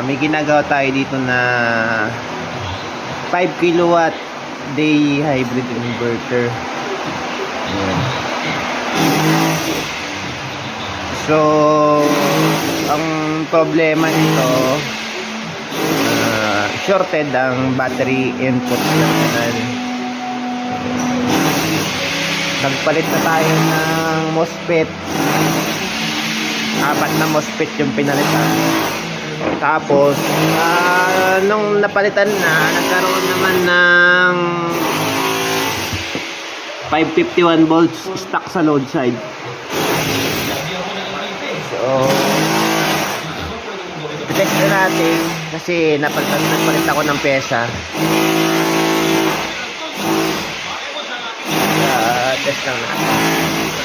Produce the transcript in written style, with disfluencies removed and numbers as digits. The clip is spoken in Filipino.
may ginagawa tayo dito na 5 kilowatt day hybrid inverter. Ayan. So ang problema nito, shorted ang battery input terminal. Nagpalit na tayo ng MOSFET. 4 na MOSFET yung pinalitan. Tapos nung napalitan na, nagkaroon naman ng 551 volts stuck sa load side. So test na natin kasi nagpalit ako ng pyesa. Test lang natin.